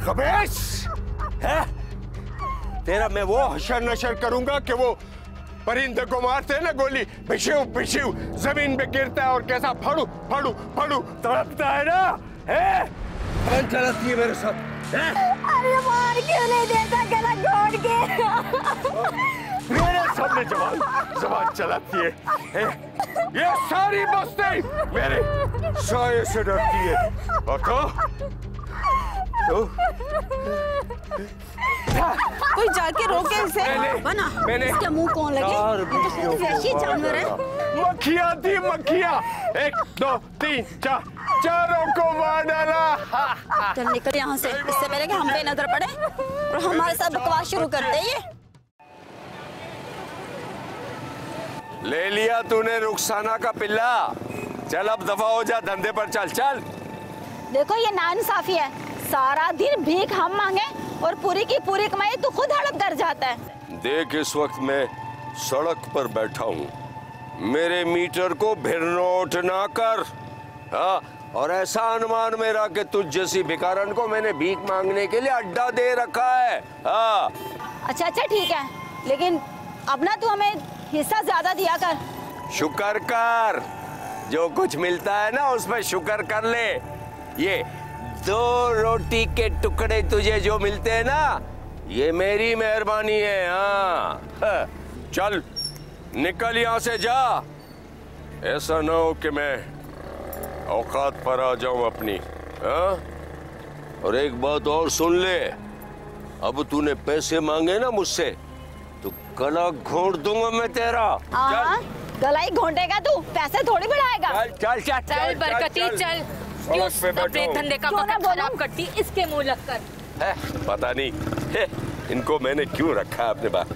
खबीस है तेरा मैं वो हशर नशर करूंगा कि वो परिंदे को मारते हैं ना गोली, पिछू पिछू जमीन पे गिरता है और कैसा फड़ू फड़ू फड़ू तड़पता है ना, है कौन चलाती है मेरे साथ? अरे मार क्यों नहीं देता, गला घोट के मेरे सामने जवान चलाती है? ये सारी बस्ती मेरे साये से डरती है। और तो कोई जाके रोके इसे। मैंने इसके मुंह कौन लगे? ये तो वैसी जानवर है। मक्खियाँ थी मक्खियाँ, 1 2 3 4 चारों को मार डाला। चल निकल यहाँ से, इससे पहले कि हम पे नजर पड़े और हमारे साथ बकवास शुरू कर दे। ये ले लिया तूने रुखसाना का पिल्ला, चल अब दफा हो जा, धंधे पर चल चल। देखो ये नाइंसाफी है, सारा दिन भीख हम मांगे और पूरी की पूरी कमाई तू खुद हड़प कर जाता है। देख इस वक्त मैं सड़क पर बैठा हूँ, मेरे मीटर को भिरनोट ना कर। हाँ, और ऐसा अनुमान मेरा कि तुझ जैसी भिखारन को मैंने भीख मांगने के लिए अड्डा दे रखा है। हाँ अच्छा ठीक है, लेकिन अब ना तू हमें हिस्सा ज्यादा दिया कर। शुक्र कर, जो कुछ मिलता है ना उसमें शुक्र कर ले। ये 2 रोटी के टुकड़े तुझे जो मिलते हैं ना, ये मेरी मेहरबानी है। हाँ चल निकल यहाँ से जा, ऐसा ना हो कि मैं औकात पर आ जाऊं अपनी। हाँ, और एक बात और सुन ले, अब तूने पैसे मांगे ना मुझसे तो गला घोंट दूंगा मैं तेरा। गला ही घोंटेगा तू, पैसे थोड़ी बढ़ाएगा। चल चल चल बरकती चल, क्यों अपने धंधे का वक्त खराब करती, इसके मुंह लग कर। पता नहीं इनको मैंने क्यों रखा है अपने पास।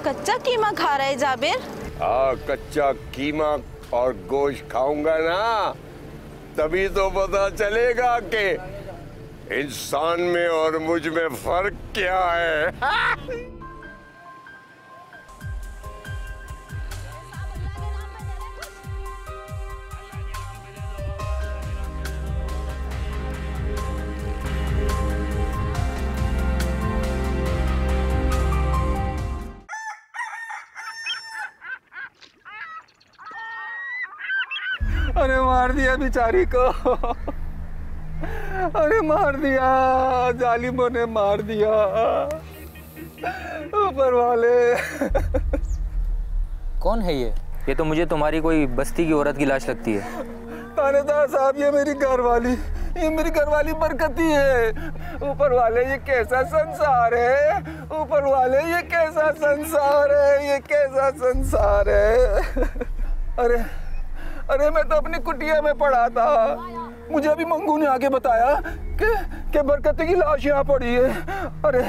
कच्चा कीमा खा रहा है जाबिर? हाँ, कच्चा कीमा और गोश्त खाऊंगा ना, तभी तो पता चलेगा कि इंसान में और मुझ में फर्क क्या है। अरे मार दिया बेचारी को, अरे मार दिया, जालिमों ने मार दिया, ऊपर वाले। कौन है ये? ये तो मुझे तुम्हारी कोई बस्ती की औरत की लाश लगती है। थानेदार साहब, ये मेरी घरवाली बरकती है। ऊपर वाले ये कैसा संसार है, ऊपर वाले ये कैसा संसार है, ये कैसा संसार है। अरे मैं तो अपनी कुटिया में पड़ा था, मुझे अभी मंगू ने आके बताया कि बरकती की लाश यहाँ पड़ी है। अरे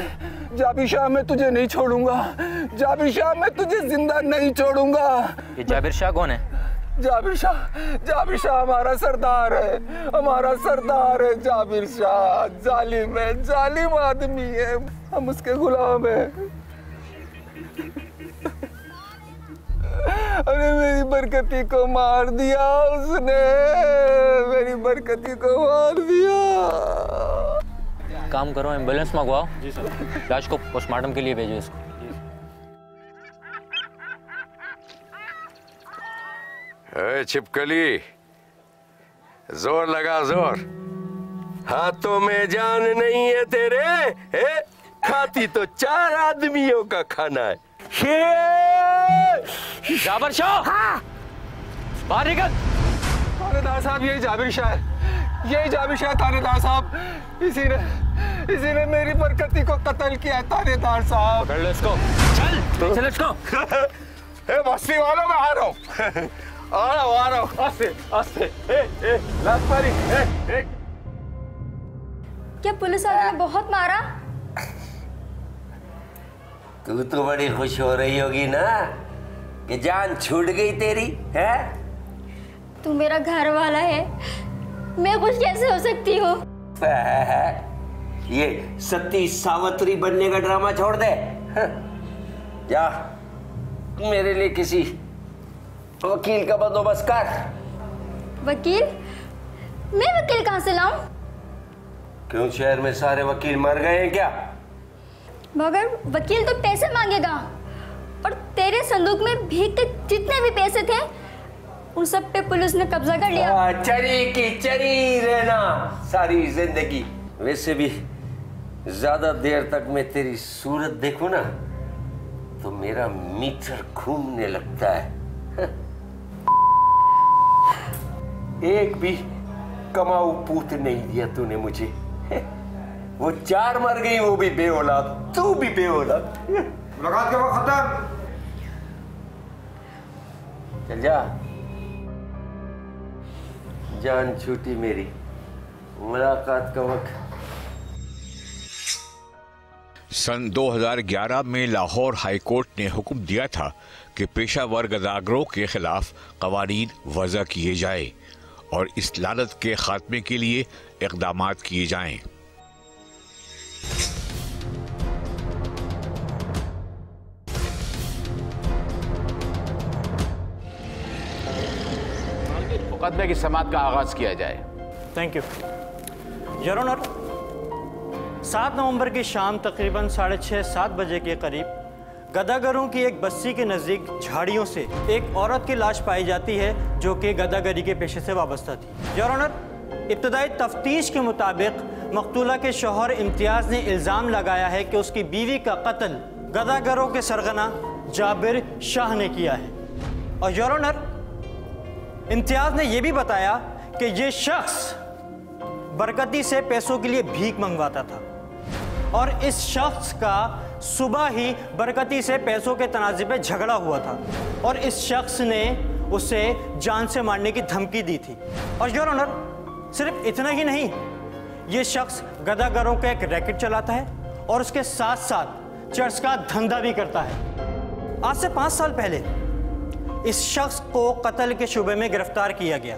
जाबिर शाह, मैं तुझे नहीं छोड़ूंगा, जाबिर शाह, मैं तुझे जिंदा नहीं छोड़ूंगा। ये जाबिर शाह कौन है? जाबिर शाह हमारा सरदार है, जाबिर शाह जालिम आदमी है, हम उसके गुलाम हैं। अरे मेरी बरकती को मार दिया उसने, मेरी बरकती को मार दिया। काम करो, एम्बुलेंस मंगवाओ, लाश को पोस्टमार्टम के लिए भेजो इसको। छिपकली, जोर लगा जोर, हाथों में जान नहीं है तेरे, खाती तो 4 आदमियों का खाना है। जाबिर शाह, हाँ। बाहर निकल। थानेदार साहब, यही जाबिर शाह थानेदार साहब, इसी ने मेरी बरकती को कत्ल किया है थानेदार साहब। पकड़ लो इसको, चल इसको। बस्ती वालों में आ रहा हूँ, आस्ते, लात मारी। क्या पुलिस वाले ने बहुत मारा? तू तो बड़ी खुश हो रही होगी ना कि जान छूट गई तेरी, है? तू मेरा घर वाला है, मैं कुछ कैसे हो सकती हूँ? ये सती सावित्री बनने का ड्रामा छोड़ दे। जा मेरे लिए किसी वकील का बंदोबस्त कर। वकील? मैं वकील कहाँ से लाऊं? क्यों, शहर में सारे वकील मर गए हैं क्या? मगर वकील तो पैसे मांगेगा, और तेरे संदूक में भीख के जितने भी पैसे थे उन सब पे पुलिस ने कब्जा कर लिया। चरी की चरी रहना सारी जिंदगी। वैसे भी ज्यादा देर तक मैं तेरी सूरत देखूं ना तो मेरा मीटर घूमने लगता है। एक भी कमाऊ पूत नहीं दिया तूने मुझे। वो 4 मर गई, वो भी बेऔलाद, तू भी बेऔलाद। मुलाकात का वक्त खत्म। चल जा, जान छूटी मेरी, मुलाकात का वक्त। सन 2011 में लाहौर हाई कोर्ट ने हुक्म दिया था कि पेशावर गदागरों के खिलाफ कवानीन वज़ा किए जाए और इस लानत के खात्मे के लिए इक़दामात किए जाएं। मुकदमे की समाअत का आगाज किया जाए। Thank you your honour. 7 नवंबर की शाम तकरीबन 6:30-7 बजे के करीब गदागरों की एक बस्ती के नज़दीक झाड़ियों से एक औरत की लाश पाई जाती है जो कि गदागरी के पेशे से वाबस्ता थी। योर ऑनर, इब्तदाई तफ्तीश के मुताबिक मकतूला के शौहर इम्तियाज़ ने इल्ज़ाम लगाया है कि उसकी बीवी का कत्ल गदागरों के सरगना जाबिर शाह ने किया है। और योर ऑनर, इम्तियाज़ ने यह भी बताया कि यह शख्स बरकती से पैसों के लिए भीख मंगवाता था और इस शख्स का सुबह ही बरकती से पैसों के तनाज़े पे झगड़ा हुआ था और इस शख्स ने उसे जान से मारने की धमकी दी थी। और योर ऑनर, सिर्फ इतना ही नहीं, ये शख्स गदागरों का एक रैकेट चलाता है और उसके साथ साथ चर्च का धंधा भी करता है। आज से 5 साल पहले इस शख्स को कत्ल के शुबे में गिरफ्तार किया गया,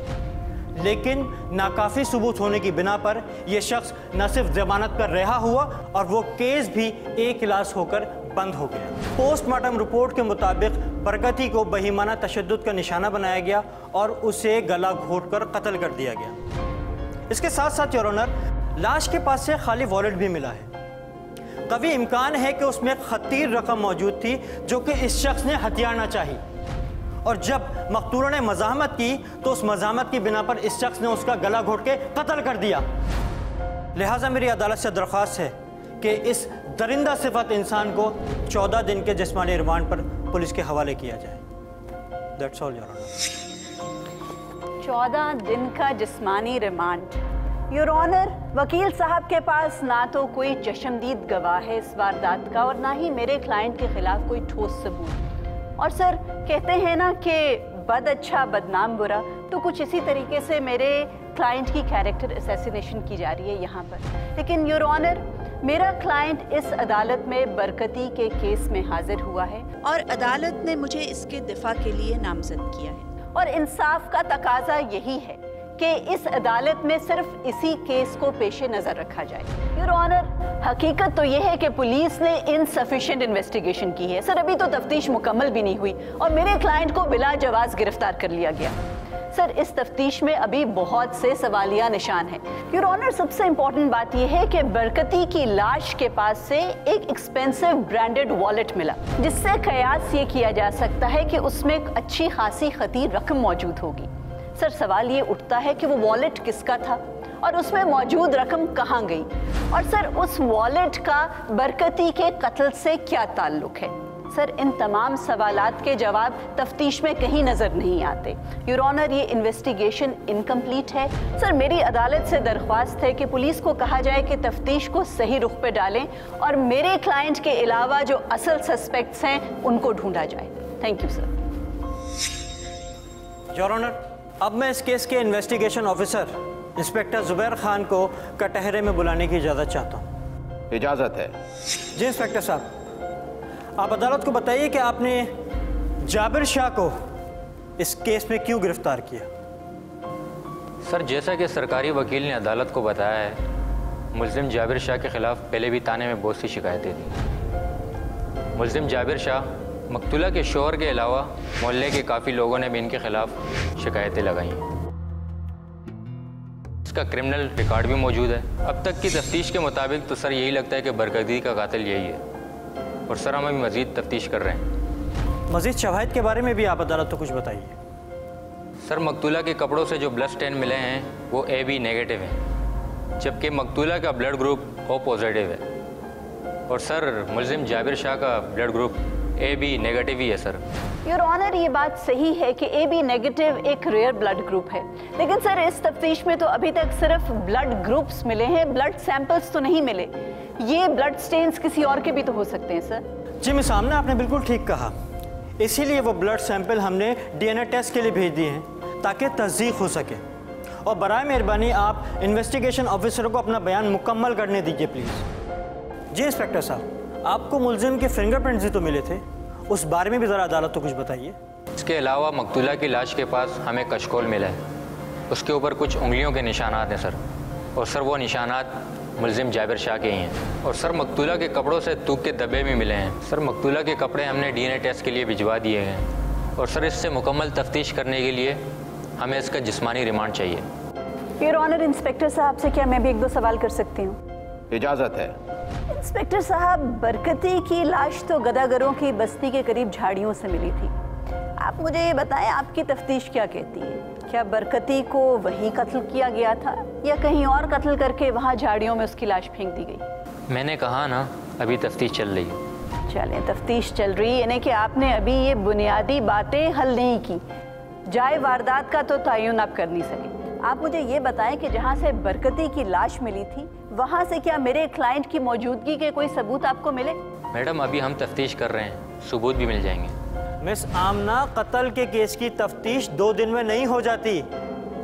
लेकिन नाकाफी सबूत होने की बिना पर यह शख्स न सिर्फ जमानत पर रिहा हुआ और वो केस भी एक इलाज होकर बंद हो गया। पोस्टमार्टम रिपोर्ट के मुताबिक बरकती को बहीमाना तशद्दुद का निशाना बनाया गया और उसे गला घोंटकर कत्ल कर दिया गया। इसके साथ साथ योर ऑनर, लाश के पास से खाली वॉलेट भी मिला है। कभी इम्कान है कि उसमें खतीर रकम मौजूद थी जो कि इस शख्स ने हथियार ना चाही, और जब मकतूला ने मज़ाहमत की तो उस मज़ाहमत की बिना पर इस शख्स ने उसका गला घोंट के कत्ल कर दिया। लिहाजा मेरी अदालत से दरख्वास्त है कि इस दरिंदा सिफत इंसान को 14 दिन के जिस्मानी रिमांड पर पुलिस के हवाले किया जाए। That's all your honour. 14 दिन का जिस्मानी रिमांड। योर ऑनर, वकील साहब के पास ना तो कोई चश्मदीद गवाह है इस वारदात का और ना ही मेरे क्लाइंट के खिलाफ कोई ठोस सबूत। और सर, कहते हैं ना कि बद अच्छा बदनाम बुरा, तो कुछ इसी तरीके से मेरे क्लाइंट की कैरेक्टर असैसिनेशन की जा रही है यहाँ पर। लेकिन योर ऑनर, मेरा क्लाइंट इस अदालत में बरकती के केस में हाजिर हुआ है और अदालत ने मुझे इसके दिफा के लिए नामजद किया है और इंसाफ का तकाजा यही है कि इस अदालत में सिर्फ इसी केस को पेशे नज़र रखा जाए। योर ऑनर, हकीकत तो यह है कि पुलिस ने इनसफिशिएंट इन्वेस्टिगेशन की है। सर, अभी तो तफ्तीश मुकम्मल भी नहीं हुई और मेरे क्लाइंट को बिला जवाज गिरफ्तार कर लिया गया। सर, इस तफ्तीश में अभी बहुत से सवालिया निशान हैं। योर ऑनर, सबसे इम्पोर्टेंट बात यह है कि बरकती की लाश के पास से एक एक्सपेंसिव ब्रांडेड वॉलेट मिला, जिससे कयास ये किया जा सकता है कि उसमें एक अच्छी खासी खतीर रकम मौजूद होगी। सर, सवाल ये उठता है कि वो वॉलेट किसका था और उसमें मौजूद रकम कहाँ गई, और सर उस वॉलेट का बरकती के कत्ल से क्या ताल्लुक है। सर, इन तमाम सवालात के जवाब तफ्तीश में कहीं नज़र नहीं आते। योर ऑनर, ये इन्वेस्टिगेशन इनकम्प्लीट है। सर, मेरी अदालत से दरख्वास्त है कि पुलिस को कहा जाए कि तफ्तीश को सही रुख पे डालें और मेरे क्लाइंट के अलावा जो असल सस्पेक्ट्स हैं उनको ढूंढा जाए। Thank you sir. Your honour, अब मैं इस केस के investigation officer inspector Zubair Khan को कटहरे में बुलाने की इजाज़त चाहता हूँ। इजाज़त है। जी इंस्पेक्टर साहब, आप अदालत को बताइए कि आपने जाबिर शाह को इस केस में क्यों गिरफ्तार किया। सर, जैसा कि सरकारी वकील ने अदालत को बताया है, मुल्ज़िम जाबिर शाह के ख़िलाफ़ पहले भी थाने में बहुत सी शिकायतें थी। मुल्ज़िम जाबिर शाह मकतूला के शौहर के अलावा मोहल्ले के काफ़ी लोगों ने भी इनके खिलाफ शिकायतें लगाई हैं। इसका क्रिमिनल रिकॉर्ड भी मौजूद है। अब तक की तफ्तीश के मुताबिक तो सर यही लगता है कि बरकती का कातिल यही है, और सर हम अभी मज़ीद तफ्तीश कर रहे हैं। मज़ीद शवाहिद के बारे में भी आप अदालत को कुछ बताइए। सर मकतूला के कपड़ों से जो ब्लड स्टेन मिले हैं वो AB नेगेटिव हैं, जबकि मकतूला का ब्लड ग्रुप O पॉजिटिव है, और सर मुलजिम जाबिर शाह का ब्लड ग्रुप AB नेगेटिव ही है। सर योर ऑनर, ये बात सही है कि AB नेगेटिव एक रेयर ब्लड ग्रुप है, लेकिन सर इस तफ्तीश में तो अभी तक सिर्फ ब्लड ग्रुप्स मिले हैं, ब्लड सैंपल्स तो नहीं मिले। ये ब्लड स्टेन्स किसी और के भी तो हो सकते हैं सर। जी मिस आमना, आपने बिल्कुल ठीक कहा, इसीलिए वो ब्लड सैंपल हमने DNA टेस्ट के लिए भेज दिए हैं ताकि तस्दीक हो सके। और बराए मेहरबानी आप इन्वेस्टिगेशन ऑफिसर को अपना बयान मुकम्मल करने दीजिए प्लीज़। जी इंस्पेक्टर साहब, आपको मुलजिम के फिंगरप्रिंट्स भी तो मिले थे, उस बारे में भी ज़रा अदालत को कुछ बताइए। इसके अलावा मकतूला की लाश के पास हमें कशकोल मिला है, उसके ऊपर कुछ उंगलियों के निशानात हैं सर, और सर वो निशानात मुलजिम जाबिर शाह के ही हैं। और सर मकतूला के कपड़ों से थूक के धब्बे भी मिले हैं। सर मकतूला के कपड़े हमने DNA टेस्ट के लिए भिजवा दिए हैं, और सर इससे मुकम्मल तफ्तीश करने के लिए हमें इसका जिस्मानी रिमांड चाहिए। योर ऑनर, इंस्पेक्टर साहब से क्या मैं भी एक दो सवाल कर सकती हूँ? इजाज़त है। इंस्पेक्टर साहब, बरकती की लाश तो गदागरों की बस्ती के करीब झाड़ियों से मिली थी। आप मुझे ये बताएं, आपकी तफ्तीश क्या कहती है? क्या बरकती को वहीं कत्ल किया गया था या कहीं और कत्ल करके वहाँ झाड़ियों में उसकी लाश फेंक दी गई? मैंने कहा ना, अभी तफ्तीश चल रही है। चलें, तफ्तीश चल रही है, यानी कि आपने अभी ये बुनियादी बातें हल नहीं की। जाए वारदात का तो तयन आप कर नहीं सके। आप मुझे ये बताएं कि जहाँ से बरकती की लाश मिली थी वहाँ से क्या मेरे क्लाइंट की मौजूदगी के कोई सबूत आपको मिले? मैडम अभी हम तफ्तीश कर रहे हैं, सबूत भी मिल जाएंगे। मिस आमना, कत्ल के केस की तफ्तीश 2 दिन में नहीं हो जाती,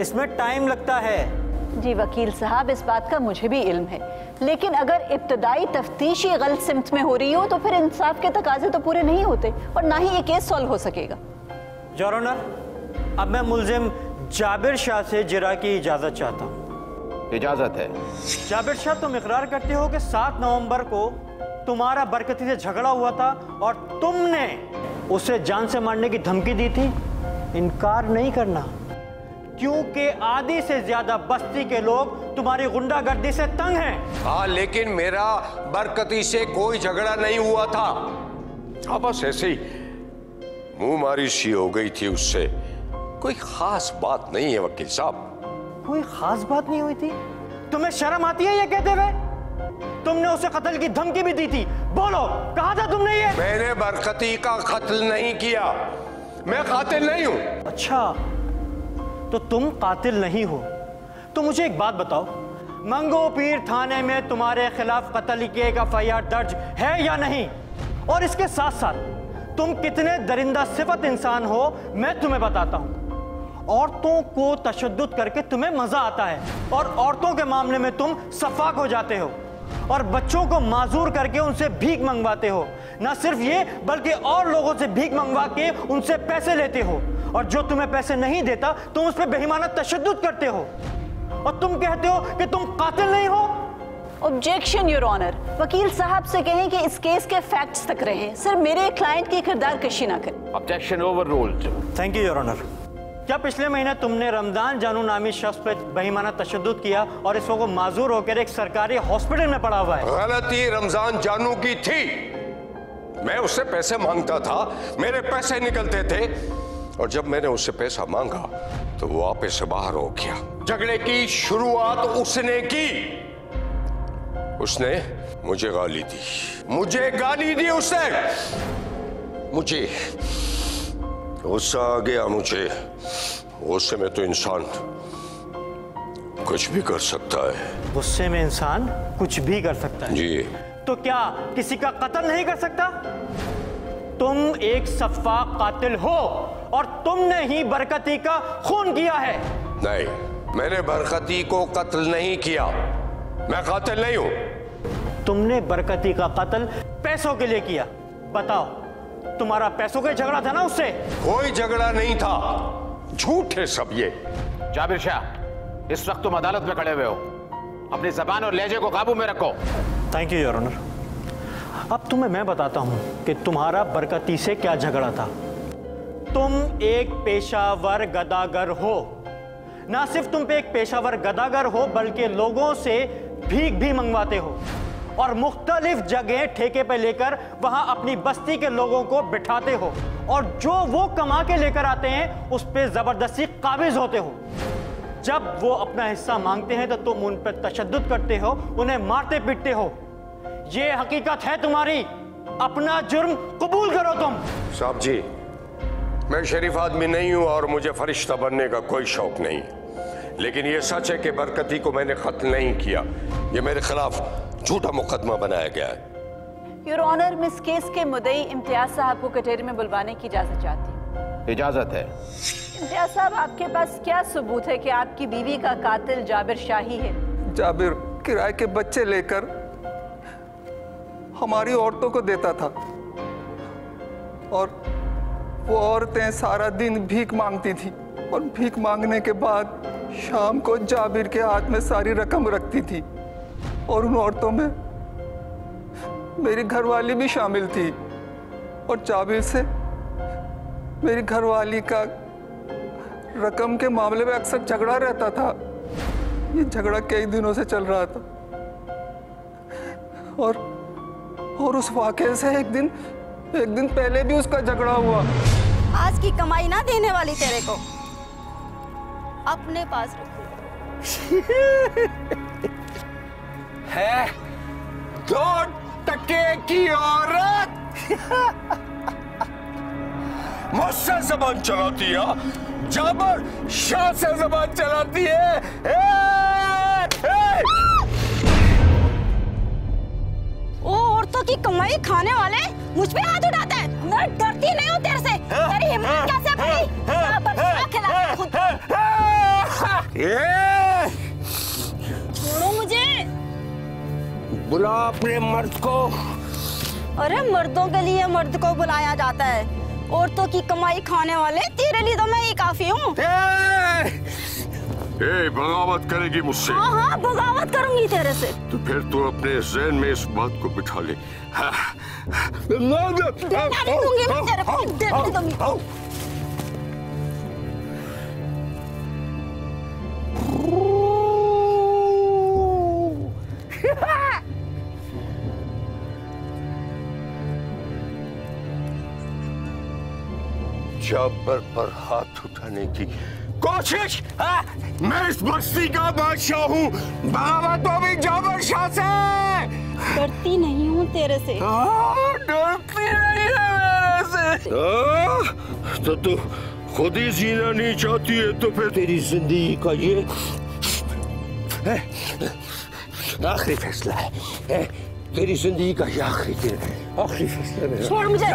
इसमें टाइम लगता है। जी वकील साहब, इस बात का मुझे भी इल्म है, लेकिन अगर इब्तदाई तफ्तीश ही गलत सिमत में हो रही हो तो फिर इंसाफ के तकाजे तो पूरे नहीं होते और ना ही ये केस सॉल्व हो सकेगा। योर ऑनर, अब मैं मुलजिम जाबिर शाह से जिरा की इजाज़त चाहता हूँ। इजाज़त है। जाबिर शाह, तुम इकरार करते हो कि 7 नवंबर को तुम्हारा बरकती से झगड़ा हुआ था और तुमने उसे जान से मारने की धमकी दी थी? इनकार नहीं करना, क्योंकि आधी से ज्यादा बस्ती के लोग तुम्हारी गुंडागर्दी से तंग हैं। हाँ, लेकिन मेरा बरकती से कोई झगड़ा नहीं हुआ था। हाँ, बस ऐसे ही मुंह मारी सी हो गई थी उससे, कोई खास बात नहीं है वकील साहब। कोई खास बात नहीं हुई थी? तुम्हें शर्म आती है ये कहते हुए? तुमने उसे कत्ल की धमकी भी दी थी, बोलो कहा था तुमने ये? मैंने बरकती का कत्ल नहीं किया, मैं कातिल नहीं हूं। अच्छा, तो तुम कातिल नहीं हो तो मुझे एक बात बताओ, मंगो पीर थाने में तुम्हारे खिलाफ कत्ल की एक FIR दर्ज है या नहीं? और इसके साथ साथ तुम कितने दरिंदा सिफत इंसान हो मैं तुम्हें बताता हूं। औरतों को तशद्दुद करके तुम्हें मजा आता है और औरतों के मामले में तुम सफाक हो जाते हो और बच्चों को माजूर करके उनसे भीख मंगवाते हो। न सिर्फ ये बल्कि और लोगों से भीख मंगवा के उनसे पैसे लेते हो, और जो तुम्हें पैसे नहीं देता तुम उस पर बेईमाना तशद्दुद करते हो, और तुम कहते हो कि तुम कातिल नहीं हो। ऑब्जेक्शन योर ऑनर, वकील साहब से कहें कि इस केस के फैक्ट्स तक रहें, सिर्फ मेरे क्लाइंट की किरदार कशी ना करें। Objection overruled. Thank you your honour. क्या पिछले महीने तुमने रमजान जानू नामी शख्स पर बेईमाना तशद्दुद किया और इस वक्त माजूर होकर एक सरकारी हॉस्पिटल में पड़ा हुआ है? गलती रमजान जानू की थी, मैं उससे पैसे मांगता था, मेरे पैसे निकलते थे, और जब मैंने उससे पैसा मांगा तो वो आपे से बाहर हो गया। झगड़े की शुरुआत उसने की, उसने मुझे गाली दी उसने, मुझे गुस्सा आ गया, मुझे गुस्से में तो इंसान कुछ भी कर सकता है। गुस्से में इंसान कुछ भी कर सकता है? जी। तो क्या किसी का कत्ल नहीं कर सकता? तुम एक सफाक कातिल हो और तुमने ही बरकती का खून किया है। नहीं, मैंने बरकती को कत्ल नहीं किया, मैं कातिल नहीं हूं। तुमने बरकती का कत्ल पैसों के लिए किया। बताओ, तुम्हारा पैसों का झगड़ा था ना उससे? कोई झगड़ा नहीं था, झूठ है सब ये। जाबिर शाह, इस वक्त तुम अदालत में खड़े हुए हो, अपनी जबान और लहजे को काबू में रखो। Thank you your honour. अब तुम्हें मैं बताता हूं कि तुम्हारा बरकती से क्या झगड़ा था। तुम एक पेशावर गदागर हो। ना सिर्फ तुम पे एक पेशावर गदागर हो, बल्कि लोगों से भीख भी मंगवाते हो और मुख्तलिफ जगह ठेके पे लेकर वहां अपनी बस्ती के लोगों को बिठाते हो और जो वो कमा के लेकर आते हैं उस पे जबरदस्ती काबिज होते हो। जब वो अपना हिस्सा मांगते हैं तो तुम उन पर तशद्दुद करते हो, उन्हें मारते पीटते हो। ये हकीकत है तुम्हारी, अपना जुर्म कबूल करो तुम। साहब जी, मैं शरीफ आदमी नहीं हूं और मुझे फरिश्ता बनने का कोई शौक नहीं, लेकिन यह सच है कि बरकती को मैंने कत्ल नहीं किया। यह मेरे खिलाफ झूठा मुकदमा बनाया गया है। योर ऑनर, मैं इस केस के मुद्दई इम्तियाज साहब को कचहरी में बुलवाने की इजाजत चाहती हूँ। इजाजत है। इम्तियाज साहब, आपके पास क्या सबूत है कि आपकी बीवी का कातिल जाबिर शाही है? जाबिर किराए के बच्चे लेकर हमारी औरतों को देता था और वो औरतें सारा दिन भीख मांगती थी और भीख मांगने के बाद शाम को जाबिर के हाथ में सारी रकम रखती थी और उन औरतों में मेरी घरवाली भी शामिल थी और जाबिर से मेरी घरवाली का रकम के मामले में अक्सर झगड़ा रहता था। ये झगड़ा कई दिनों से चल रहा था और उस वाकये से एक दिन पहले भी उसका झगड़ा हुआ। आज की कमाई ना देने वाली तेरे को अपने पास रखो। है 2 टके की औरत मुझसे जबान चलाती है, जाबिर शाह से जबान चलाती है। ओ औरतों की कमाई खाने वाले मुझ पे हाथ उठाते हैं। मैं डरती नहीं हूँ तेरे से। तेरी हिम्मत कैसे पड़ी? खिला खुद। छोड़ो मुझे। बुला अपने मर्द को। अरे मर्दों के लिए मर्द को बुलाया जाता है, औरतों की कमाई खाने वाले तेरे लिए तो मैं ही काफी हूँ। बगावत करेगी मुझसे? हाँ हाँ, बगावत करूंगी तेरे से। तो फिर तू अपने ज़हन में इस बात को बिठा ले। देने दूंगी मैं तेरे को, देने दूंगी। जाबिर पर हाथ उठाने की कोशिश? मैं इस बस्ती का बादशाह हूँ, बगावत तो भी जाबिर शाह से। डरती नहीं हूँ तेरे से। डरती नहीं है मेरे से? तो तू खुद ही जीना नहीं चाहती है तो फिर तेरी जिंदगी का ये आखिरी फैसला है। तेरी जिंदगी का ये आखिरी फैसला है। छोड़ मुझे।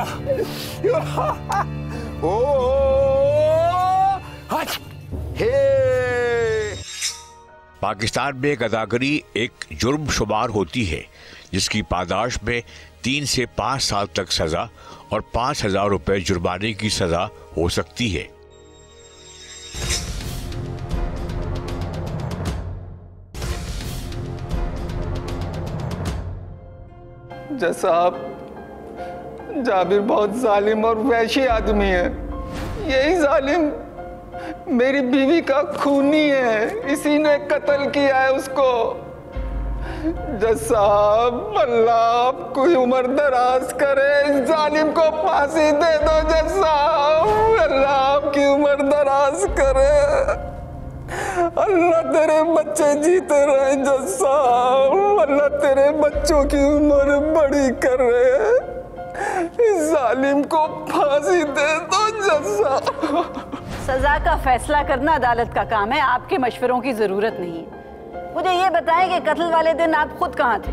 पाकिस्तान में गदागरी एक जुर्म शुमार होती है जिसकी पादाश में 3 से 5 साल तक सजा और 5,000 रुपए जुर्माने की सजा हो सकती है। जज साहब, जाबिर बहुत जालिम और वैशी आदमी है। यही जालिम मेरी बीवी का खूनी है, इसी ने कत्ल किया है उसको। जज साहब, अल्लाह आपको उम्र दराज करे, इस जालिम को फांसी दे दो। जज साहब, अल्लाह आपकी उम्र दराज करे। अल्लाह तेरे बच्चे जीते रहे। जज साहब, अल्लाह तेरे बच्चों की उम्र बड़ी करे। इस जालिम को फांसी दे दो। जज साहब, सजा का फैसला करना अदालत का काम है, आपके मशवरों की जरूरत नहीं है। मुझे ये बताएं कि कत्ल वाले दिन आप खुद कहाँ थे?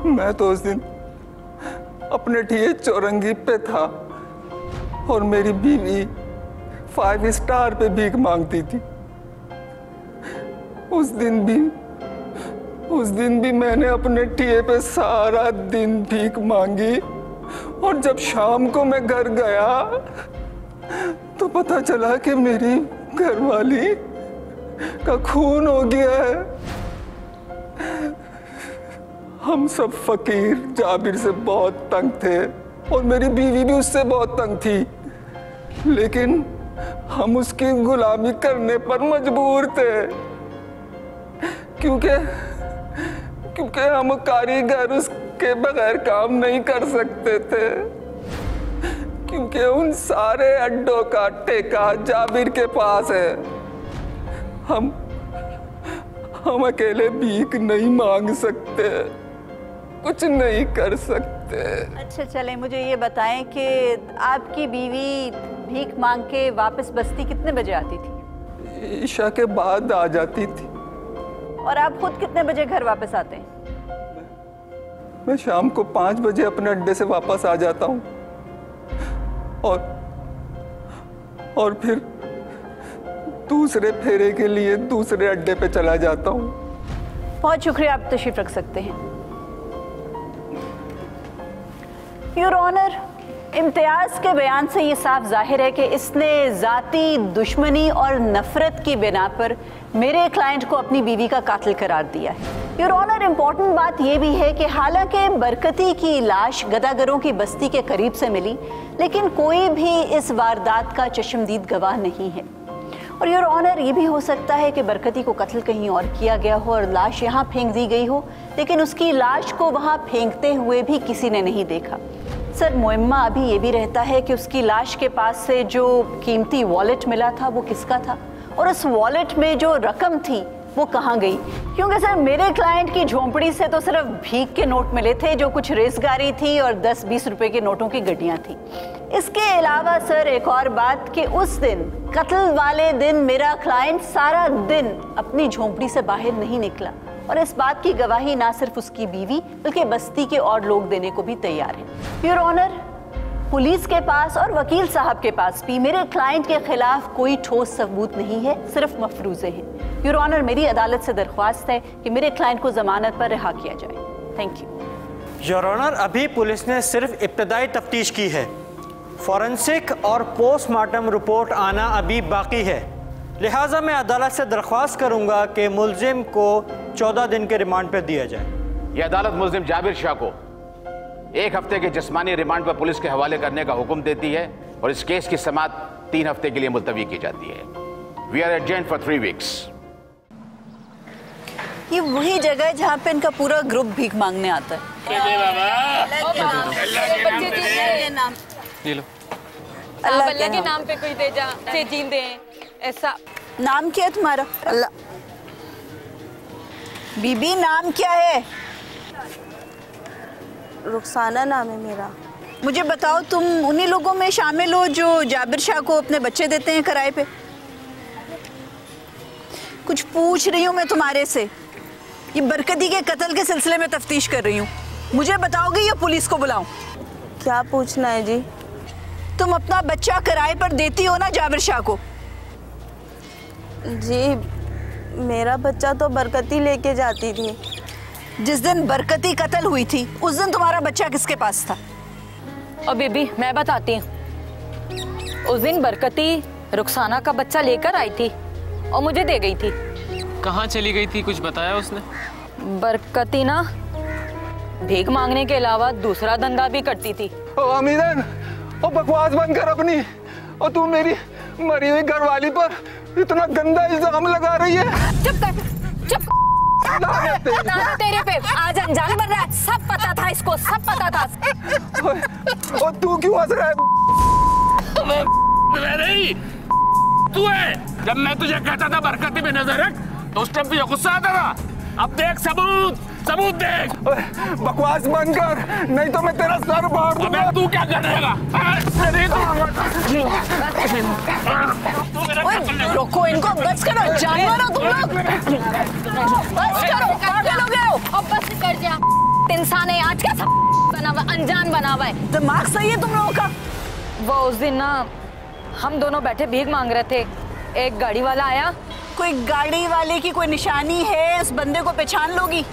मैं तो उस दिन अपने ठिये चौरंगी पे था और मेरी बीवी 5 स्टार पे भीख मांगती थी। उस दिन भी मैंने अपने ठिये पे सारा दिन भीख मांगी और जब शाम को मैं घर गया तो पता चला कि मेरी घरवाली का खून हो गया है। हम सब फकीर जाबिर से बहुत तंग थे और मेरी बीवी भी उससे बहुत तंग थी, लेकिन हम उसकी गुलामी करने पर मजबूर थे क्योंकि हम कारीगर उसके बगैर काम नहीं कर सकते थे, क्योंकि उन सारे अड्डों का ठेका जाबिर के पास है। हम अकेले भीख नहीं मांग सकते, कुछ नहीं कर सकते। अच्छा चले, मुझे ये बताएं कि आपकी बीवी भीख मांग के वापस बस्ती कितने बजे आती थी? ईशा के बाद आ जाती थी। और आप खुद कितने बजे घर वापस आते हैं? मैं शाम को 5 बजे अपने अड्डे से वापस आ जाता हूँ और फिर दूसरे फेरे के लिए दूसरे अड्डे पे चला जाता हूँ। बहुत शुक्रिया, आप तशरीफ रख सकते हैं। योर ऑनर, इम्तियाज के बयान से ये साफ जाहिर है कि इसने जाती दुश्मनी और नफरत की बिना पर मेरे क्लाइंट को अपनी बीवी का कातिल करार दिया है। योर ऑनर, इम्पॉर्टेंट बात यह भी है कि हालांकि बरकती की लाश गदागरों की बस्ती के करीब से मिली, लेकिन कोई भी इस वारदात का चश्मदीद गवाह नहीं है। और योर ऑनर, ये भी हो सकता है कि बरकती को कत्ल कहीं और किया गया हो और लाश यहाँ फेंक दी गई हो, लेकिन उसकी लाश को वहाँ फेंकते हुए भी किसी ने नहीं देखा। सर, मुअम्मा अभी ये भी रहता है कि उसकी लाश के पास से जो कीमती वॉलेट मिला था वो किसका था, और उस वॉलेट में जो रकम थी वो कहाँ गई। क्योंकि सर, मेरे क्लाइंट की झोंपड़ी से तो सिर्फ भीख के नोट मिले थे, जो कुछ रेसगारी थी और 10-20 रुपए के नोटों की गड्डियाँ थी। इसके अलावा सर, एक और बात कि उस दिन, कत्ल वाले दिन, मेरा क्लाइंट सारा दिन अपनी झोंपड़ी से बाहर नहीं निकला, और इस बात की गवाही ना सिर्फ उसकी बीवी बल्कि बस्ती के और लोग देने को भी तैयार हैं। योर ऑनर, पुलिस के पास और वकील साहब के पास भी मेरे क्लाइंट के खिलाफ कोई ठोस सबूत नहीं है, सिर्फ मफरूजे हैं। योर ऑनर, मेरी अदालत से दरख्वास्त है कि मेरे क्लाइंट को जमानत पर रिहा किया जाए। Thank you. योर ऑनर, अभी पुलिस ने सिर्फ इब्तदाई तफ्तीश की है, फॉरेंसिक और पोस्टमार्टम रिपोर्ट आना अभी बाकी है। लिहाजा मैं अदालत से दरख्वास्त करूंगा कि मुल्जिम को 14 दिन के रिमांड पर दिया जाए। यह अदालत मुल्जिम जाबिर शाह को 1 हफ्ते के जिस्मानी रिमांड पर पुलिस के हवाले करने का हुक्म देती है और इस केस की समाअत 3 हफ्ते के लिए मुलतवी की जाती है। We are adjourned for 3 weeks. ये वही जगह है जहाँ पे इनका पूरा ग्रुप भीख मांगने आता है। अल्लाह के नाम पे कोई दे जा से जीन दे। ऐसा नाम क्या है तुम्हारा? अल्लाह। बीबी, नाम क्या है? रुखसाना नाम है मेरा। मुझे बताओ, तुम उन्हीं लोगों में शामिल हो जो जाबिर शाह को अपने बच्चे देते हैं किराए पे? कुछ पूछ रही हूँ मैं तुम्हारे से, ये बरकती के कत्ल के सिलसिले में तफ्तीश कर रही हूँ। मुझे बताओगे या पुलिस को बुलाऊं? क्या पूछना है जी? तुम अपना बच्चा किराए पर देती हो ना जाबिर शाह को? जी, मेरा बच्चा तो बरकती लेके जाती थी। जिस दिन बरकती कत्ल हुई थी उस दिन तुम्हारा बच्चा किसके पास था? और बीबी, मैं बताती हूँ। उस दिन बरकती रुखसाना का बच्चा लेकर आई थी और मुझे दे गई थी। कहाँ चली गई थी, कुछ बताया उसने? बरकती ना भीख मांगने के अलावा दूसरा धंधा भी करती थी। ओ अमीरन, ओ बकवास बंद कर अपनी। और तू मेरी मरी हुई घरवाली पर इतना गंदा इल्जाम लगा रही है। चुप कर, चुप। ना तेरे पे आज अनजान बन रहा है। सब पता था इसको, सब पता था। और तू क्यों हंस रहा है? मैं नहीं, तू है। जब मैं तुझे कहता था बरकती पे नजर रख तो उस टाइम तुझे गुस्सा आता था। अब देख सबूत, सबूत देख। बकवास बंद कर, नहीं तो मैं तेरा सर फाड़ दूंगा। अबे तू क्या करेगा? रोको इनको, बस करो, जानवर हो तुम लोग। बस करो, पागल हो गए हो। अब बस कर जा। इंसान है आज, क्या सब बना हुआ, अनजान बना हुआ है। दिमाग सही है तुम लोगों का? वो उस दिन ना हम दोनों बैठे भीख मांग रहे थे, एक गाड़ी वाला आया। कोई गाड़ी वाले की कोई निशानी है? उस बंदे को पहचान लोगी?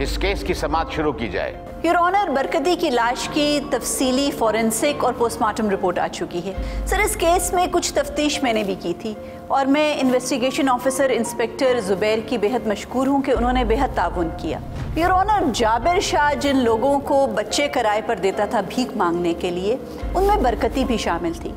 इस केस की समाअत शुरू की जाए। योर ऑनर, बरकती की लाश की तफसीली फॉरेंसिक और पोस्टमार्टम रिपोर्ट आ चुकी है। सर, इस केस में कुछ तफ्तीश मैंने भी की थी और मैं इन्वेस्टिगेशन ऑफिसर इंस्पेक्टर जुबैर की बेहद मशकूर हूँ कि उन्होंने बेहद ताउन किया। योर ऑनर, जाबिर शाह जिन लोगों को बच्चे किराए पर देता था भीख मांगने के लिए, उनमें बरकती भी शामिल थी।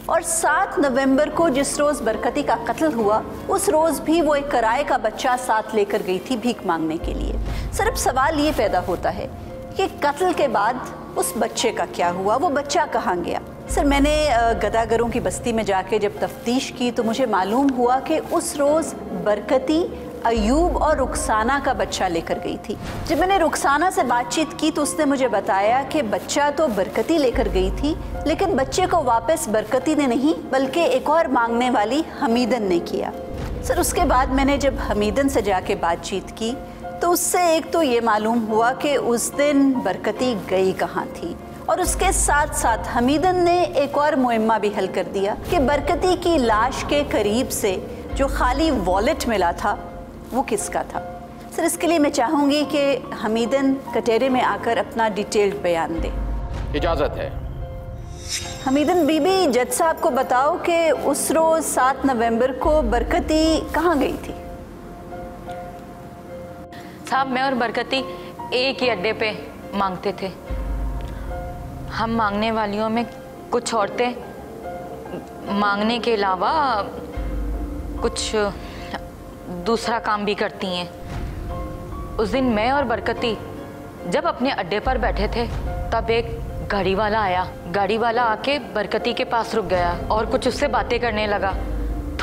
और 7 नवंबर को जिस रोज़ बरकती का कत्ल हुआ, उस रोज़ भी वो एक किराए का बच्चा साथ लेकर गई थी भीख मांगने के लिए। सर, अब सवाल ये पैदा होता है कि कत्ल के बाद उस बच्चे का क्या हुआ, वो बच्चा कहाँ गया? सर, मैंने गदागरों की बस्ती में जाके जब तफ्तीश की तो मुझे मालूम हुआ कि उस रोज़ बरकती अयूब और रुखसाना का बच्चा लेकर गई थी। जब मैंने रुखसाना से बातचीत की तो उसने मुझे बताया कि बच्चा तो बरकती लेकर गई थी, लेकिन बच्चे को वापस बरकती ने नहीं बल्कि एक और मांगने वाली हमीदन ने किया। सर, उसके बाद मैंने जब हमीदन से जाके बातचीत की तो उससे एक तो ये मालूम हुआ कि उस दिन बरकती गई कहाँ थी, और उसके साथ साथ हमीदन ने एक और मुहिम्मा भी हल कर दिया कि बरकती की लाश के करीब से जो खाली वॉलेट मिला था वो किसका था। सर, इसके लिए मैं चाहूँगी कि हमीदन कटहरे में आकर अपना डिटेल्ड बयान दे। इजाज़त है। हमीदन बीबी, जज साहब को बताओ कि उस रोज़ 7 नवंबर को बरकती कहाँ गई थी? साहब, मैं और बरकती एक ही अड्डे पे मांगते थे। हम मांगने वालियों में कुछ औरतें मांगने के अलावा कुछ दूसरा काम भी करती हैं। उस दिन मैं और बरकती जब अपने अड्डे पर बैठे थे तब एक गाड़ी वाला आया। गाड़ी वाला आके बरकती के पास रुक गया और कुछ उससे बातें करने लगा।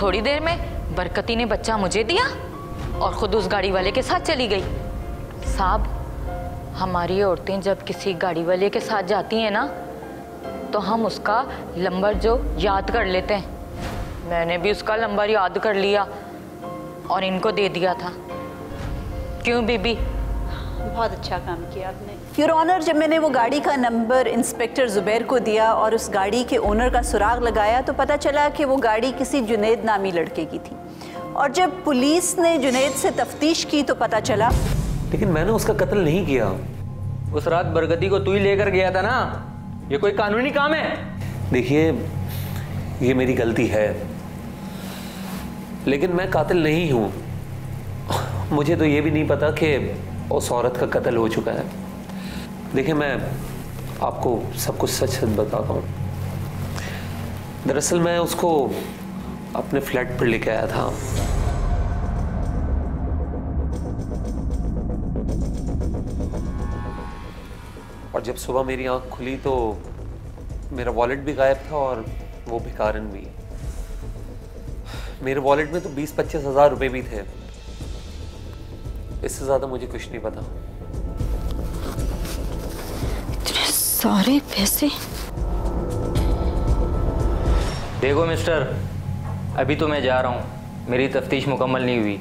थोड़ी देर में बरकती ने बच्चा मुझे दिया और ख़ुद उस गाड़ी वाले के साथ चली गई। साहब, हमारी औरतें जब किसी गाड़ी वाले के साथ जाती हैं ना तो हम उसका नंबर जो याद कर लेते हैं। मैंने भी उसका नंबर याद कर लिया और इनको दे दिया था। क्यों बीबी? बहुत अच्छा काम किया आपने। योर ऑनर, जब मैंने वो गाड़ी का नंबर इंस्पेक्टर जुबैर को दिया और उस गाड़ी के ओनर का सुराग लगाया तो पता चला कि वो गाड़ी किसी जुनैद नामी लड़के की थी। और जब पुलिस ने जुनैद से तफ्तीश की तो पता चला, लेकिन मैंने उसका कत्ल नहीं किया। उस रात बरकती को तू ही लेकर गया था ना। ये कोई कानूनी काम है? देखिए, ये मेरी गलती है, लेकिन मैं कातिल नहीं हूँ। मुझे तो ये भी नहीं पता कि उस औरत का कत्ल हो चुका है। देखिए, मैं आपको सब कुछ सच सच बताता हूँ। दरअसल मैं उसको अपने फ्लैट पर लेके आया था। और जब सुबह मेरी आंख खुली तो मेरा वॉलेट भी गायब था और वो भिखारन भी। मेरे वॉलेट में तो 20-25 हज़ार रुपए भी थे। इससे ज्यादा मुझे कुछ नहीं पता। इतने सारे पैसे। देखो मिस्टर, अभी तो मैं जा रहा हूँ, मेरी तफ्तीश मुकम्मल नहीं हुई।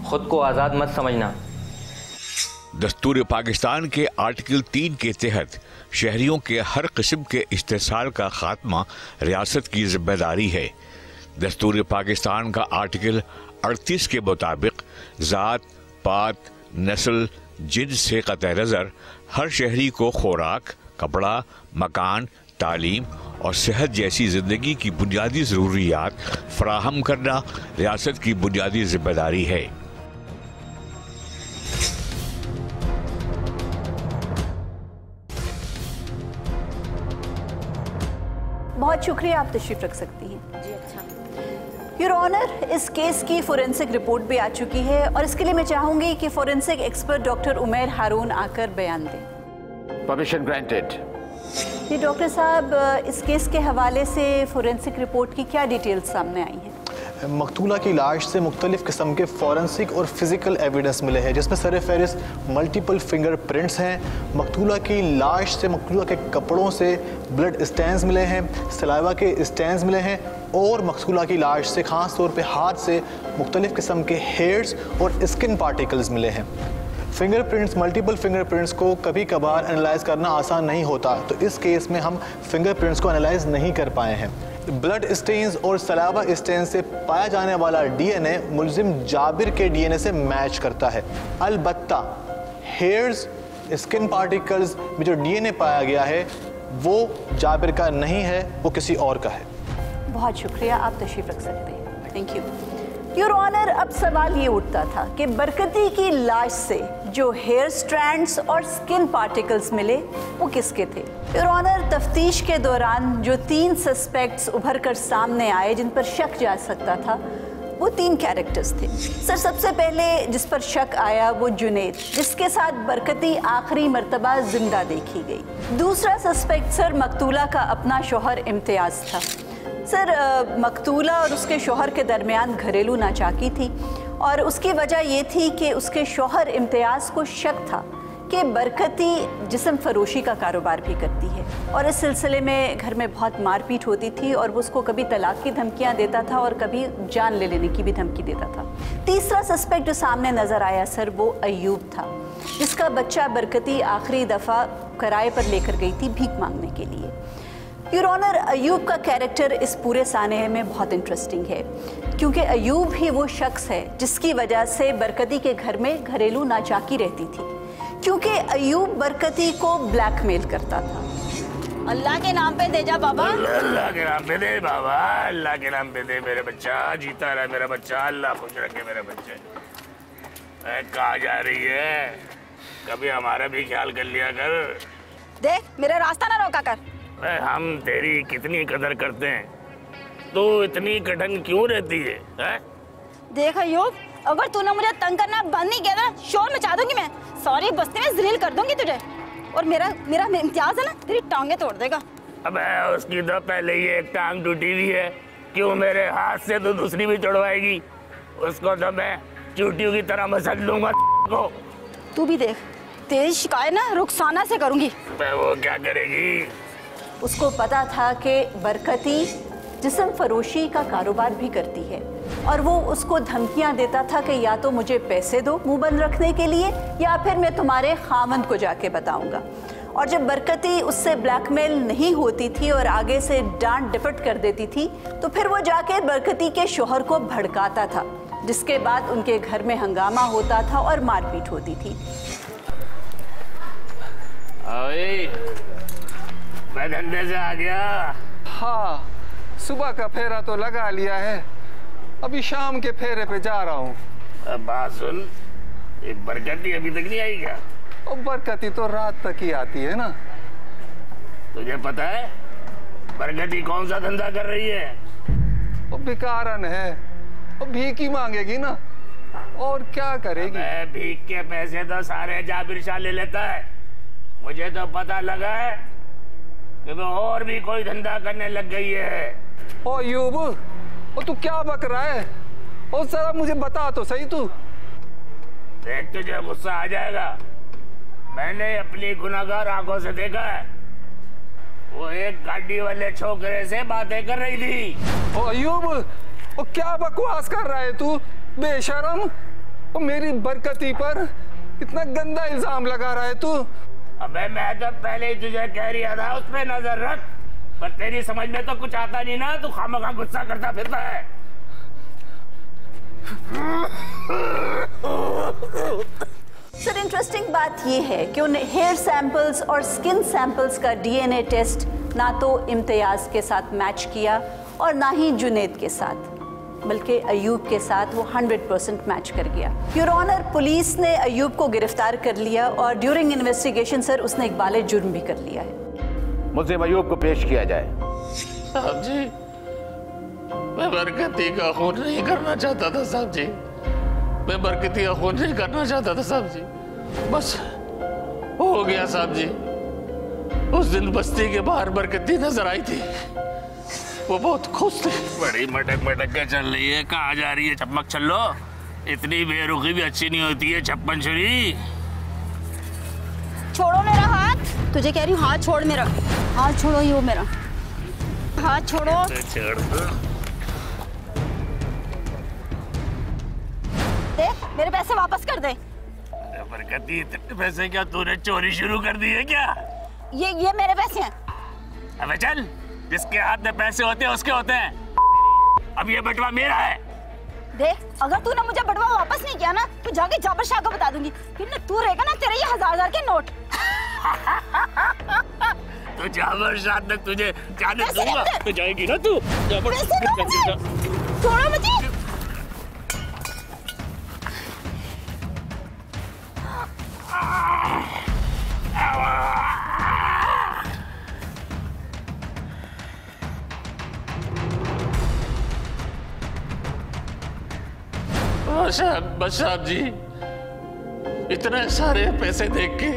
खुद को आज़ाद मत समझना। दस्तूर पाकिस्तान के आर्टिकल 3 के तहत शहरियों के हर किस्म के इस्तेसाल का खात्मा रियासत की जिम्मेदारी है। दस्तूर पाकिस्तान का आर्टिकल 38 के मुताबिक ज़ात, पात, नस्ल, जिन्स से कतई नज़र हर शहरी को खुराक, कपड़ा, मकान, तालीम और सेहत जैसी ज़िंदगी की बुनियादी ज़रूरियात फराहम करना रियासत की बुनियादी जिम्मेदारी है। बहुत शुक्रिया, आप तशरीफ रख सकती हैं। जी अच्छा। योर ऑनर, इस केस की फोरेंसिक रिपोर्ट भी आ चुकी है और इसके लिए मैं चाहूंगी कि फोरेंसिक एक्सपर्ट डॉक्टर उमैर हारून आकर बयान दें। Permission granted. जी डॉक्टर साहब, इस केस के हवाले से फोरेंसिक रिपोर्ट की क्या डिटेल्स सामने आई हैं? मकतूला की लाश से मुख्तलिफ किस्म के फॉरेंसिक और फिज़िकल एविडेंस मिले हैं, जिसमें सर-ए-फ़हरिस्त मल्टीपल फिंगर प्रिंट्स हैं। मकतूला की लाश से मकतूला के कपड़ों से ब्लड स्टैंस मिले हैं, सलाइवा के स्टैंस मिले हैं और मकतूला की लाश से ख़ास तौर पे हाथ से मुख्तलिफ किस्म के हेयर्स और स्किन पार्टिकल्स मिले हैं। फिंगरप्रिंट्स, मल्टीपल फिंगरप्रिंट्स को कभी कभार एनालाइज करना आसान नहीं होता, तो इस केस में हम फिंगरप्रिंट्स को एनालाइज नहीं कर पाए हैं। ब्लड स्टेन्स और सलाइवा स्टेन्स से पाया जाने वाला डीएनए मुलजिम जाबिर के डीएनए से मैच करता है। अलबत्ता हेयर्स स्किन पार्टिकल्स में जो डीएनए पाया गया है वो जाबिर का नहीं है, वो किसी और का है। बहुत शुक्रिया, आप तशरीफ रख सकते हैं। Thank you your honour. अब सवाल ये उठता था कि बरकती की लाश से जो हेयर स्ट्रैंड्स और स्किन पार्टिकल्स मिले वो किसके थे। योर ऑनर, तफ्तीश के दौरान जो 3 सस्पेक्ट्स उभर कर सामने आए जिन पर शक जा सकता था वो 3 कैरेक्टर्स थे। सर, सबसे पहले जिस पर शक आया वो जुनैद, जिसके साथ बरकती आखिरी मर्तबा जिंदा देखी गई। दूसरा सस्पेक्ट सर मकतूला का अपना शौहर इम्तियाज़ था। सर, मकतूला और उसके शौहर के दरमियान घरेलू नाचाकी थी और उसकी वजह ये थी कि उसके शौहर इम्तियाज़ को शक था कि बरकती जिस्म फरोशी का कारोबार भी करती है और इस सिलसिले में घर में बहुत मारपीट होती थी और वो उसको कभी तलाक की धमकियां देता था और कभी जान ले लेने की भी धमकी देता था। तीसरा सस्पेक्ट जो सामने नज़र आया सर वो अयूब था, जिसका बच्चा बरकती आखिरी दफ़ा किराए पर लेकर गई थी भीख मांगने के लिए। योर ऑनर, अयूब का कैरेक्टर इस पूरे सानहे में बहुत इंटरेस्टिंग है क्योंकि अयूब ही वो शख्स है जिसकी वजह से बरकती के घर में घरेलू नाचाकी रहती थी, क्योंकि अयूब बरकती को ब्लैकमेल करता था। अल्लाह के नाम पे दे जा बाबा, अल्लाह के नाम पे दे बाबा, अल्लाह के नाम पे दे। मेरे बच्चा जीता रहा, मेरा बच्चा, अल्लाह खुश रखे मेरे बच्चे। कहाँ जा रही है? कभी हमारा भी ख्याल कर लिया कर। देख मेरा रास्ता ना रोका कर। हम तेरी कितनी कदर करते हैं, तू इतनी कठिन क्यों रहती है? देख अयूब, अगर तूने मुझे तंग करना बंद नहीं किया ना, शोर मचा दूंगी मैं, सारी बस्ती में जलील कर दूंगी तुझे। और मेरा इम्तियाज है ना, तेरी टांगे तोड़ देगा। अबे उसकी तो पहले ही एक टांग टूटी हुई है, क्यों मेरे हाथ से तो दूसरी भी तोड़वाएगी? उसको तो मैं चूटियों की तरह मसल लूंगा को। तू भी देख, तेरी शिकायत ना रुखसाना से करूंगी। वो क्या करेगी? उसको पता था कि बरकती जिस्म फरोशी का कारोबार भी करती है और वो उसको धमकियां देता था कि या तो मुझे पैसे दो मुंह बंद रखने के लिए या फिर मैं तुम्हारे खामंद को जाके बताऊंगा। और जब बरकती उससे ब्लैकमेल नहीं होती थी और आगे से डांट डपट कर देती थी तो फिर वो जाके बरकती के शौहर को भड़काता था, जिसके बाद उनके घर में हंगामा होता था और मारपीट होती थी। मैं धंधे से आ गया। हाँ, सुबह का फेरा तो लगा लिया है, अभी शाम के फेरे पे जा रहा हूँ। बात सुन, ये बरकती अभी तक नहीं आई क्या? और बरकती तो रात तक ही आती है ना। तुझे पता है बरकती कौन सा धंधा कर रही है? वो भिखारन है, वो भीख ही मांगेगी ना, और क्या करेगी? भीख के पैसे तो सारे जाबिर शाह ले लेता है। मुझे तो पता लगा है कि वो और भी कोई धंधा करने लग गई है। ओ अयूब, ओ तू क्या बक रहा है? ओ जरा मुझे बता तो सही तू। देख तुझे गुस्सा आ जाएगा, मैंने अपनी गुनाहगार आंखों से देखा है, वो एक गाड़ी वाले छोकरे से बातें कर रही थी। ओ अयूब, ओ क्या बकवास कर रहा है तू बेशरम? ओ मेरी बरकती पर इतना गंदा इल्जाम लगा रहा है तू। अबे मैं तो पहले ही तुझे कह रहा था उस पे नजर रख, पर तेरी समझ में तो कुछ आता नहीं ना, तू खामखा गुस्सा करता फिरता है। सर, इंटरेस्टिंग बात यह है कि उन हेयर सैंपल्स और स्किन सैंपल्स का डीएनए टेस्ट ना तो इम्तियाज के साथ मैच किया और ना ही जुनैद के साथ, बल्कि अयूब के साथ वो 100% मैच कर गया। योर ऑनर, पुलिस ने अयूब को गिरफ्तार कर लिया और ड्यूरिंग इन्वेस्टिगेशन सर उसने इकबाल जुर्म भी कर लिया है। मुल्जिम अयूब को पेश किया जाए। साहब जी, मैं बरकती का खून नहीं करना चाहता था साहब जी, मैं बरकती का खून नहीं करना चाहता था साहब जी, बस हो गया साहब जी। उस दिन बस्ती के बाहर बरकती नजर आई थी, वो बहुत खुश थी। बड़ी मटक मटक के चल रही है, कहाँ जा रही है? चमक चलो, इतनी बेरुखी भी अच्छी नहीं होती है छप्पन छुरी। छोड़ो मेरा हाथ, तुझे कह रही हूँ, हाथ छोड़ मेरा, हाथ छोड़ो, ये वो मेरा हाथ छोड़ो। छोड़ दो। देख मेरे पैसे वापस कर दे। बरकती, इतने पैसे क्या तूने चोरी शुरू कर दी है क्या? ये मेरे पैसे हैं। अबे चल, जिसके हाथ में पैसे होते हैं उसके होते हैं, अब ये बटवा मेरा है। देख, अगर तूने मुझे बटवा वापस नहीं किया ना तो जाके जाबिर शाह को बता दूंगी, फिर ना तू रहेगा ना तेरा ये 1000 के नोट। तो जाबर शाह तक तुझे जाने दूंगा तो जाएगी ना तू। छोड़ो मुझे। बस साहब जी, इतने सारे पैसे देख के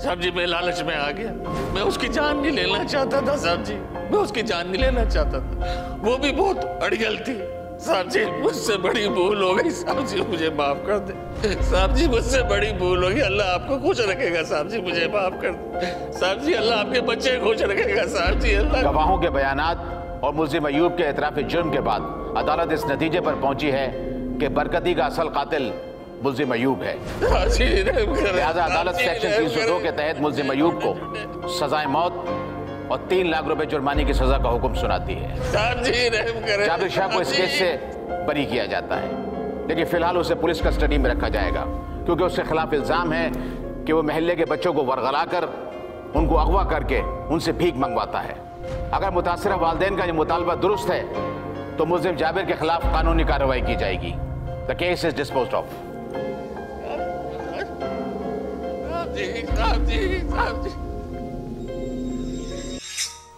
साहब जी मैं लालच में आ गया। मैं उसकी जान नहीं लेना चाहता था साहब जी, मैं उसकी जान नहीं लेना चाहता था। वो भी बहुत अड़ियल थी साहब जी, मुझसे बड़ी भूल हो गई साहब जी, मुझे माफ कर दे साहब जी, मुझसे बड़ी भूल होगी। अल्लाह आपको खुश रखेगा साहब जी, मुझे माफ कर दे साहब जी, अल्लाह आपके बच्चे खुश रखेगा साहब जी। अल्लाह। गवाहों के बयानात और मुल्जिम अयूब के एतराफ़ जुर्म के बाद अदालत इस नतीजे पर पहुंची है कि बरकती का असल कातिल मुल्जिम अयूब है। लिहाजा अदालत सेक्शन 302 के तहत मुल्जिम अयूब को सजाए मौत और 3 लाख रुपए जुर्माने की सजा का हुक्म सुनाती है। जाबिर शाह को इस केस से बरी किया जाता है, लेकिन फिलहाल उसे पुलिस कस्टडी में रखा जाएगा क्योंकि उसके खिलाफ इल्जाम है कि वो महल्ले के बच्चों को वरगला कर उनको अगवा करके उनसे भीख मंगवाता है। अगर मुतासिरा वालिदैन का ये मुतालबा दुरुस्त है तो मुल्जिम जाबिर के खिलाफ कानूनी कार्रवाई की जाएगी। The case is disposed of.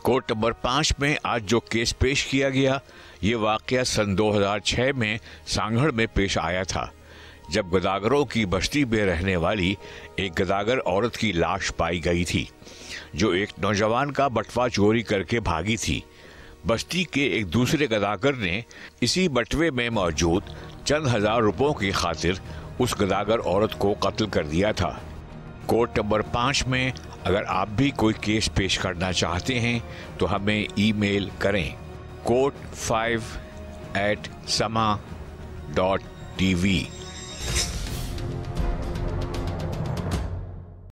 Court number 5 में आज जो केस पेश किया गया, ये वाकया सन 2006 में सांगड़ में पेश आया था, जब गदागरों की बस्ती में रहने वाली एक गदागर औरत की लाश पाई गई थी, जो एक नौजवान का बटवा चोरी करके भागी थी। बस्ती के एक दूसरे गदागर ने इसी बटवे में मौजूद चंद हजार रुपयों की खातिर उस गदागर औरत को कत्ल कर दिया था। कोर्ट नंबर 5 में अगर आप भी कोई केस पेश करना चाहते हैं तो हमें ईमेल करें court5@sama.tv।